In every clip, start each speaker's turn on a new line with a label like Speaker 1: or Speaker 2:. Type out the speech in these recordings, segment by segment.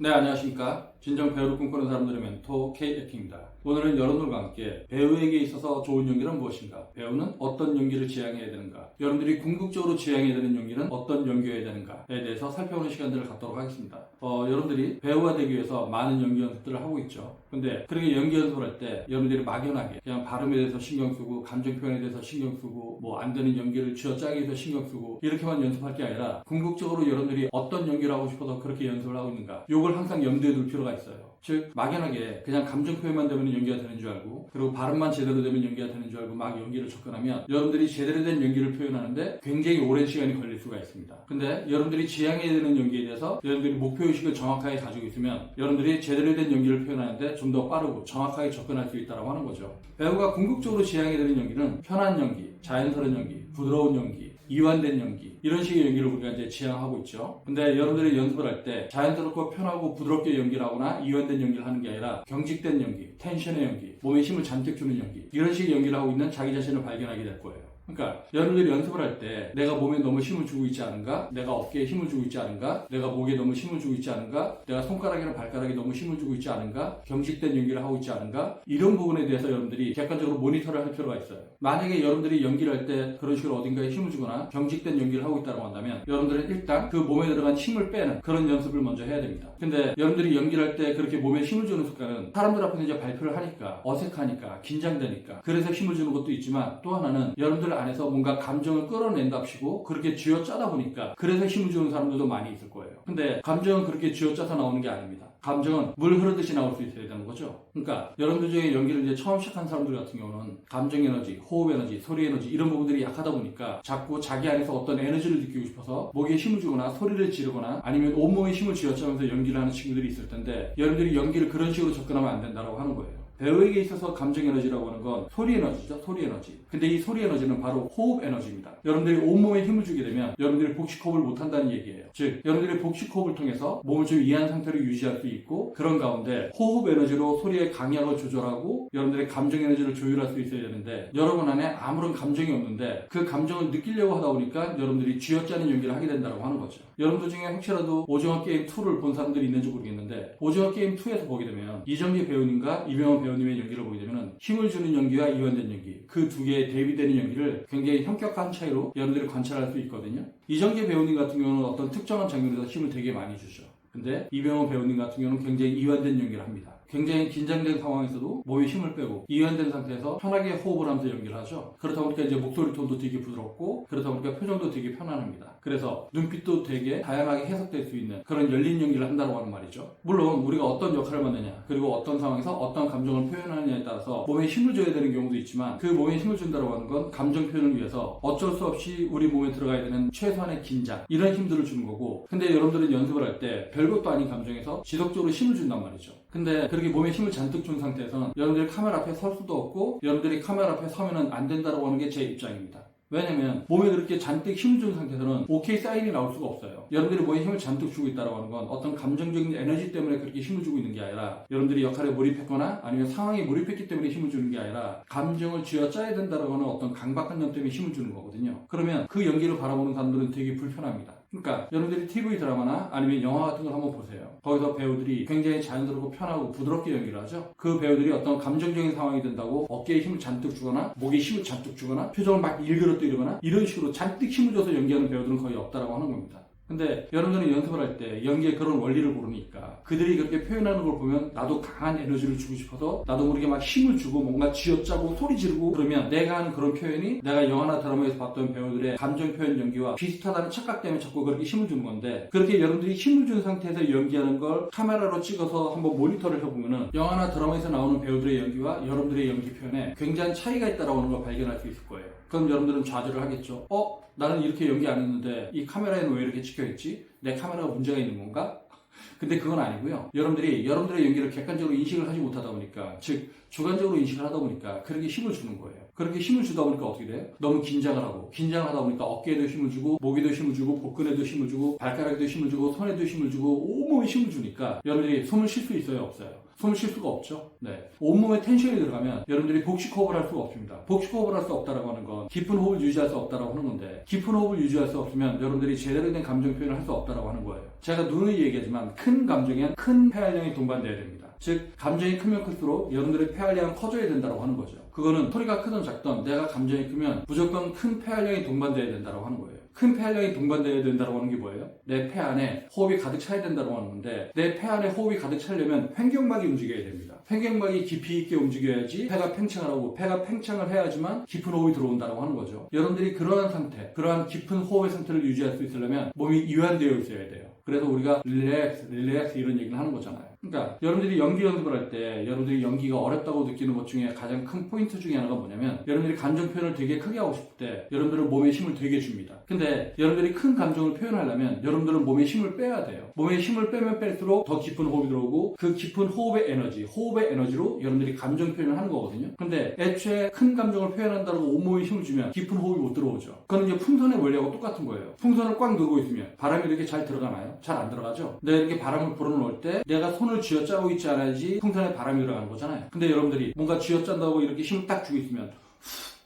Speaker 1: 네, 안녕하십니까. 진정 배우를 꿈꾸는 사람들의 멘토 K에키입니다. 오늘은 여러분들과 함께 배우에게 있어서 좋은 연기는 무엇인가? 배우는 어떤 연기를 지향해야 되는가? 여러분들이 궁극적으로 지향해야 되는 연기는 어떤 연기여야 되는가에 대해서 살펴보는 시간들을 갖도록 하겠습니다. 여러분들이 배우가 되기 위해서 많은 연기 연습들을 하고 있죠. 근데 그렇게 연기 연습을 할 때 여러분들이 막연하게 그냥 발음에 대해서 신경 쓰고 감정 표현에 대해서 신경 쓰고 뭐 안 되는 연기를 쥐어짜기 위해서 신경 쓰고 이렇게만 연습할 게 아니라 궁극적으로 여러분들이 어떤 연기를 하고 싶어서 그렇게 연습을 하고 있는가? 이걸 항상 염두에 둘 필요가 있어요. 즉 막연하게 그냥 감정 표현만 되면 연기가 되는 줄 알고 그리고 발음만 제대로 되면 연기가 되는 줄 알고 막 연기를 접근하면 여러분들이 제대로 된 연기를 표현하는데 굉장히 오랜 시간이 걸릴 수가 있습니다. 근데 여러분들이 지향해야 되는 연기에 대해서 여러분들이 목표의식을 정확하게 가지고 있으면 여러분들이 제대로 된 연기를 표현하는데 좀 더 빠르고 정확하게 접근할 수 있다고 하는 거죠. 배우가 궁극적으로 지향해야 되는 연기는 편한 연기, 자연스러운 연기, 부드러운 연기, 이완된 연기 이런 식의 연기를 우리가 이제 지향하고 있죠. 근데 여러분들이 연습을 할 때 자연스럽고 편하고 부드럽게 연기를 하거나 이완된 연기를 하는 게 아니라 경직된 연기, 텐션의 연기, 몸에 힘을 잔뜩 주는 연기 이런 식의 연기를 하고 있는 자기 자신을 발견하게 될 거예요. 그러니까 여러분들이 연습을 할 때 내가 몸에 너무 힘을 주고 있지 않은가? 내가 어깨에 힘을 주고 있지 않은가? 내가 목에 너무 힘을 주고 있지 않은가? 내가 손가락이나 발가락에 너무 힘을 주고 있지 않은가? 경직된 연기를 하고 있지 않은가? 이런 부분에 대해서 여러분들이 객관적으로 모니터를 할 필요가 있어요. 만약에 여러분들이 연기를 할 때 그런 식으로 어딘가에 힘을 주거나 경직된 연기를 하고 있다고 한다면 여러분들은 일단 그 몸에 들어간 힘을 빼는 그런 연습을 먼저 해야 됩니다. 근데 여러분들이 연기를 할 때 그렇게 몸에 힘을 주는 습관은 사람들 앞에서 이제 발표를 하니까 어색하니까 긴장되니까 그래서 힘을 주는 것도 있지만 또 하나는 여러분들 안에서 뭔가 감정을 끌어낸답시고 그렇게 쥐어짜다 보니까 그래서 힘을 주는 사람들도 많이 있을 거예요. 근데 감정은 그렇게 쥐어짜서 나오는 게 아닙니다. 감정은 물 흐르듯이 나올 수 있어야 되는 거죠. 그러니까 여러분들 중에 연기를 이제 처음 시작한 사람들 같은 경우는 감정 에너지, 호흡 에너지, 소리 에너지 이런 부분들이 약하다 보니까 자꾸 자기 안에서 어떤 에너지를 느끼고 싶어서 목에 힘을 주거나 소리를 지르거나 아니면 온몸에 힘을 쥐어짜면서 연기를 하는 친구들이 있을 텐데 여러분들이 연기를 그런 식으로 접근하면 안 된다고 하는 거예요. 배우에게 있어서 감정 에너지라고 하는 건 소리 에너지죠. 소리 에너지. 근데 이 소리 에너지는 바로 호흡 에너지입니다. 여러분들이 온몸에 힘을 주게 되면 여러분들이 복식호흡을 못한다는 얘기예요. 즉 여러분들이 복식호흡을 통해서 몸을 좀 이완 상태로 유지할 수 있고 그런 가운데 호흡 에너지로 소리의 강약을 조절하고 여러분들의 감정 에너지를 조율할 수 있어야 되는데 여러분 안에 아무런 감정이 없는데 그 감정을 느끼려고 하다 보니까 여러분들이 쥐어짜는 연기를 하게 된다고 하는 거죠. 여러분들 중에 혹시라도 오징어 게임 2를 본 사람들이 있는지 모르겠는데 오징어 게임 2에서 보게 되면 이정재 배우님과 이병헌 배우님의 연기를 보게 되면 힘을 주는 연기와 이완된 연기 그 두 개의 대비되는 연기를 굉장히 현격한 차이로 여러분들이 관찰할 수 있거든요. 이정재 배우님 같은 경우는 어떤 특정한 장면에서 힘을 되게 많이 주죠. 근데 이병헌 배우님 같은 경우는 굉장히 이완된 연기를 합니다. 굉장히 긴장된 상황에서도 몸에 힘을 빼고 이완된 상태에서 편하게 호흡을 하면서 연기를 하죠. 그렇다 보니까 이제 목소리 톤도 되게 부드럽고 그렇다 보니까 표정도 되게 편안합니다. 그래서 눈빛도 되게 다양하게 해석될 수 있는 그런 열린 연기를 한다고 하는 말이죠. 물론 우리가 어떤 역할을 맡느냐 그리고 어떤 상황에서 어떤 감정을 표현하느냐에 따라서 몸에 힘을 줘야 되는 경우도 있지만 그 몸에 힘을 준다고 하는 건 감정 표현을 위해서 어쩔 수 없이 우리 몸에 들어가야 되는 최소한의 긴장 이런 힘들을 주는 거고 근데 여러분들은 연습을 할 때 별것도 아닌 감정에서 지속적으로 힘을 준단 말이죠. 근데 그렇게 몸에 힘을 잔뜩 준 상태에서는 여러분들이 카메라 앞에 설 수도 없고 여러분들이 카메라 앞에 서면은 안 된다고 하는 게 제 입장입니다. 왜냐면 몸에 그렇게 잔뜩 힘을 준 상태에서는 오케이 사인이 나올 수가 없어요. 여러분들이 몸에 힘을 잔뜩 주고 있다고 하는 건 어떤 감정적인 에너지 때문에 그렇게 힘을 주고 있는 게 아니라 여러분들이 역할에 몰입했거나 아니면 상황에 몰입했기 때문에 힘을 주는 게 아니라 감정을 쥐어짜야 된다고 하는 어떤 강박관념 때문에 힘을 주는 거거든요. 그러면 그 연기를 바라보는 사람들은 되게 불편합니다. 그러니까 여러분들이 TV 드라마나 아니면 영화 같은 걸 한번 보세요. 거기서 배우들이 굉장히 자연스럽고 편하고 부드럽게 연기를 하죠. 그 배우들이 어떤 감정적인 상황이 된다고 어깨에 힘을 잔뜩 주거나 목에 힘을 잔뜩 주거나 표정을 막 일그러뜨리거나 이런 식으로 잔뜩 힘을 줘서 연기하는 배우들은 거의 없다라고 하는 겁니다. 근데 여러분들은 연습을 할 때 연기의 그런 원리를 모르니까 그들이 그렇게 표현하는 걸 보면 나도 강한 에너지를 주고 싶어서 나도 모르게 막 힘을 주고 뭔가 쥐어짜고 소리 지르고 그러면 내가 하는 그런 표현이 내가 영화나 드라마에서 봤던 배우들의 감정 표현 연기와 비슷하다는 착각 때문에 자꾸 그렇게 힘을 주는 건데 그렇게 여러분들이 힘을 준 상태에서 연기하는 걸 카메라로 찍어서 한번 모니터를 해보면은 영화나 드라마에서 나오는 배우들의 연기와 여러분들의 연기 표현에 굉장한 차이가 있다라고 하는 걸 발견할 수 있을 거예요. 그럼 여러분들은 좌절을 하겠죠. 나는 이렇게 연기 안 했는데 이 카메라에는 왜 이렇게 찍혀있지? 내 카메라가 문제가 있는 건가? 근데 그건 아니고요. 여러분들의 연기를 객관적으로 인식을 하지 못하다 보니까 즉 주관적으로 인식을 하다 보니까 그렇게 힘을 주는 거예요. 그렇게 힘을 주다 보니까 어떻게 돼요? 너무 긴장을 하고 긴장을 하다 보니까 어깨에도 힘을 주고 목에도 힘을 주고 복근에도 힘을 주고 발가락에도 힘을 주고 손에도 힘을 주고 온몸에 힘을 주니까 여러분들이 숨을 쉴 수 있어요? 없어요? 숨을 쉴 수가 없죠. 네. 온몸에 텐션이 들어가면 여러분들이 복식 호흡을 할 수가 없습니다. 복식 호흡을 할 수 없다라고 하는 건 깊은 호흡을 유지할 수 없다라고 하는 건데, 깊은 호흡을 유지할 수 없으면 여러분들이 제대로 된 감정 표현을 할 수 없다라고 하는 거예요. 제가 누누이 얘기하지만 큰 감정엔 큰 폐활량이 동반돼야 됩니다. 즉 감정이 크면 클수록 여러분들의 폐활량은 커져야 된다고 하는 거죠. 그거는 소리가 크든 작든 내가 감정이 크면 무조건 큰 폐활량이 동반돼야 된다고 하는 거예요. 큰 폐활량이 동반돼야 된다고 하는 게 뭐예요? 내 폐 안에 호흡이 가득 차야 된다고 하는 건데, 내 폐 안에 호흡이 가득 차려면 횡격막이 움직여야 됩니다. 횡격막이 깊이 있게 움직여야지 폐가 팽창을 하고, 폐가 팽창을 해야지만 깊은 호흡이 들어온다고 하는 거죠. 여러분들이 그러한 상태, 그러한 깊은 호흡의 상태를 유지할 수 있으려면 몸이 이완되어 있어야 돼요. 그래서 우리가 릴렉스 이런 얘기를 하는 거잖아요. 그러니까 여러분들이 연기 연습을 할 때 여러분들이 연기가 어렵다고 느끼는 것 중에 가장 큰 포인트 중에 하나가 뭐냐면, 여러분들이 감정 표현을 되게 크게 하고 싶을 때 여러분들은 몸에 힘을 되게 줍니다. 근데 여러분들이 큰 감정을 표현하려면 여러분들은 몸에 힘을 빼야 돼요. 몸에 힘을 빼면 뺄수록 더 깊은 호흡이 들어오고, 그 깊은 호흡의 에너지로 여러분들이 감정 표현을 하는 거거든요. 근데 애초에 큰 감정을 표현한다고 온몸에 힘을 주면 깊은 호흡이 못 들어오죠. 그건 이제 풍선의 원리하고 똑같은 거예요. 풍선을 꽉 누르고 있으면 바람이 이렇게 잘 들어가나요? 잘 안 들어가죠. 내가 이렇게 바람을 불어넣을 때 내가 손을 쥐어짜고 있지 않아야지 풍선에 바람이 들어가는 거잖아요. 근데 여러분들이 뭔가 쥐어짠다고 이렇게 힘을 딱 주고 있으면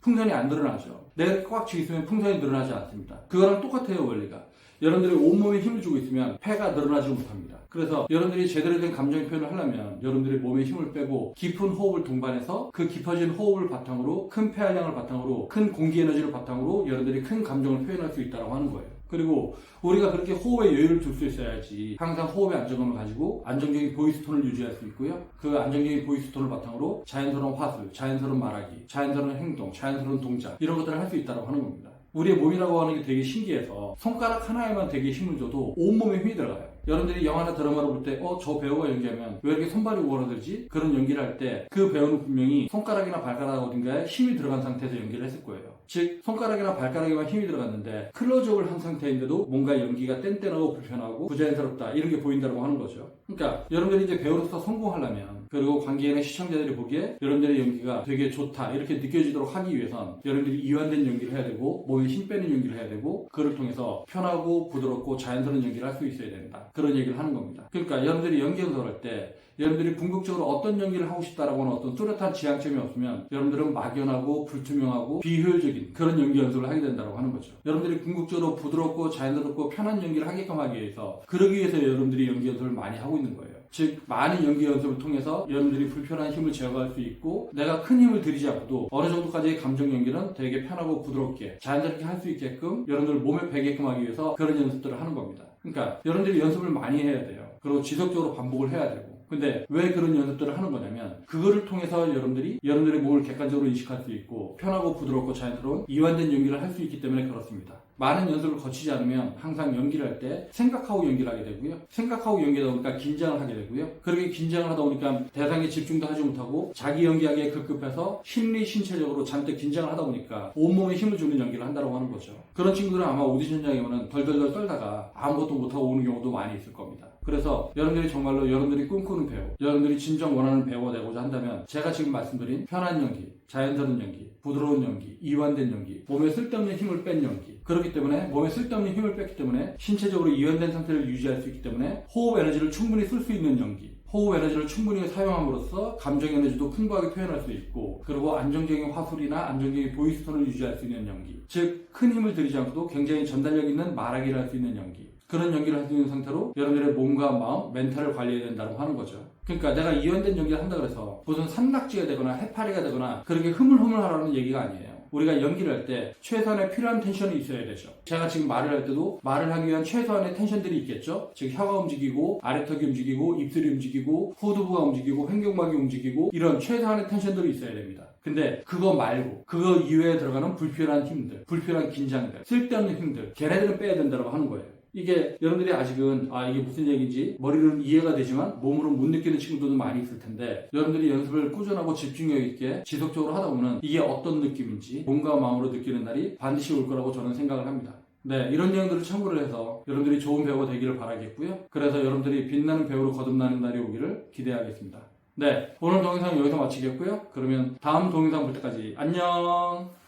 Speaker 1: 풍선이 안 늘어나죠. 내가 이렇게 꽉 쥐고 있으면 풍선이 늘어나지 않습니다. 그거랑 똑같아요, 원리가. 여러분들이 온몸에 힘을 주고 있으면 폐가 늘어나지 못합니다. 그래서 여러분들이 제대로 된 감정 표현을 하려면 여러분들이 몸에 힘을 빼고 깊은 호흡을 동반해서 그 깊어진 호흡을 바탕으로, 큰 폐활량을 바탕으로, 큰 공기 에너지를 바탕으로 여러분들이 큰 감정을 표현할 수 있다고 하는 거예요. 그리고 우리가 그렇게 호흡에 여유를 둘 수 있어야지 항상 호흡의 안정감을 가지고 안정적인 보이스톤을 유지할 수 있고요. 그 안정적인 보이스톤을 바탕으로 자연스러운 화술, 자연스러운 말하기, 자연스러운 행동, 자연스러운 동작, 이런 것들을 할 수 있다고 하는 겁니다. 우리의 몸이라고 하는 게 되게 신기해서 손가락 하나에만 되게 힘을 줘도 온몸에 힘이 들어가요. 여러분들이 영화나 드라마를 볼 때 저 배우가 연기하면 왜 이렇게 손발이 오그라들지? 그런 연기를 할 때 그 배우는 분명히 손가락이나 발가락 어딘가에 힘이 들어간 상태에서 연기를 했을 거예요. 즉 손가락이나 발가락에만 힘이 들어갔는데 클로즈업을 한 상태인데도 뭔가 연기가 뗀뗀하고 불편하고 부자연스럽다, 이런 게 보인다고 하는 거죠. 그러니까 여러분들이 이제 배우로서 성공하려면, 그리고 관계에 있는 시청자들이 보기에 여러분들의 연기가 되게 좋다 이렇게 느껴지도록 하기 위해선 여러분들이 이완된 연기를 해야 되고, 몸에 힘 빼는 연기를 해야 되고, 그를 통해서 편하고 부드럽고 자연스러운 연기를 할 수 있어야 된다, 그런 얘기를 하는 겁니다. 그러니까 여러분들이 연기 연습을 할 때 여러분들이 궁극적으로 어떤 연기를 하고 싶다라고 하는 어떤 뚜렷한 지향점이 없으면 여러분들은 막연하고 불투명하고 비효율적인 그런 연기 연습을 하게 된다고 하는 거죠. 여러분들이 궁극적으로 부드럽고 자연스럽고 편한 연기를 하게끔 하기 위해서, 그러기 위해서 여러분들이 연기 연습을 많이 하고 있는 거예요. 즉 많은 연기 연습을 통해서 여러분들이 불편한 힘을 제거할 수 있고, 내가 큰 힘을 들이지 않고도 어느 정도까지의 감정 연기는 되게 편하고 부드럽게 자연스럽게 할 수 있게끔 여러분들 몸에 배게끔 하기 위해서 그런 연습들을 하는 겁니다. 그러니까 여러분들이 연습을 많이 해야 돼요. 그리고 지속적으로 반복을 해야 되고. 근데 왜 그런 연습들을 하는 거냐면, 그거를 통해서 여러분들의 몸을 객관적으로 인식할 수 있고 편하고 부드럽고 자연스러운 이완된 연기를 할 수 있기 때문에 그렇습니다. 많은 연습을 거치지 않으면 항상 연기를 할 때 생각하고 연기를 하게 되고요. 생각하고 연기하다 보니까 긴장을 하게 되고요. 그렇게 긴장을 하다 보니까 대상에 집중도 하지 못하고 자기 연기하기에 급급해서 심리, 신체적으로 잔뜩 긴장을 하다 보니까 온몸에 힘을 주는 연기를 한다고 하는 거죠. 그런 친구들은 아마 오디션장에 오면 덜덜덜 떨다가 아무것도 못하고 오는 경우도 많이 있을 겁니다. 그래서 여러분들이 정말로 여러분들이 꿈꾸는 배우, 여러분들이 진정 원하는 배우가 되고자 한다면 제가 지금 말씀드린 편한 연기, 자연스러운 연기, 부드러운 연기, 이완된 연기, 몸에 쓸데없는 힘을 뺀 연기, 그렇기 때문에 몸에 쓸데없는 힘을 뺐기 때문에 신체적으로 이완된 상태를 유지할 수 있기 때문에 호흡 에너지를 충분히 쓸 수 있는 연기, 호흡 에너지를 충분히 사용함으로써 감정 에너지도 풍부하게 표현할 수 있고, 그리고 안정적인 화술이나 안정적인 보이스톤을 유지할 수 있는 연기, 즉 큰 힘을 들이지 않고도 굉장히 전달력 있는 말하기를 할 수 있는 연기, 그런 연기를 할 수 있는 상태로 여러분들의 몸과 마음, 멘탈을 관리해야 된다고 하는 거죠. 그러니까 내가 이완된 연기를 한다 그래서 무슨 산낙지가 되거나 해파리가 되거나 그렇게 흐물흐물 하라는 얘기가 아니에요. 우리가 연기를 할 때 최소한의 필요한 텐션이 있어야 되죠. 제가 지금 말을 할 때도 말을 하기 위한 최소한의 텐션들이 있겠죠. 즉 혀가 움직이고, 아래턱이 움직이고, 입술이 움직이고, 후두부가 움직이고, 횡격막이 움직이고, 이런 최소한의 텐션들이 있어야 됩니다. 근데 그거 말고 그거 이외에 들어가는 불필요한 힘들, 불필요한 긴장들, 쓸데없는 힘들, 걔네들은 빼야 된다고 하는 거예요. 이게 여러분들이 아직은 이게 무슨 얘기인지 머리로는 이해가 되지만 몸으로 못 느끼는 친구들도 많이 있을 텐데, 여러분들이 연습을 꾸준하고 집중력 있게 지속적으로 하다 보면 이게 어떤 느낌인지 몸과 마음으로 느끼는 날이 반드시 올 거라고 저는 생각을 합니다. 네, 이런 내용들을 참고를 해서 여러분들이 좋은 배우가 되기를 바라겠고요. 그래서 여러분들이 빛나는 배우로 거듭나는 날이 오기를 기대하겠습니다. 네, 오늘 동영상 여기서 마치겠고요. 그러면 다음 동영상 볼 때까지 안녕!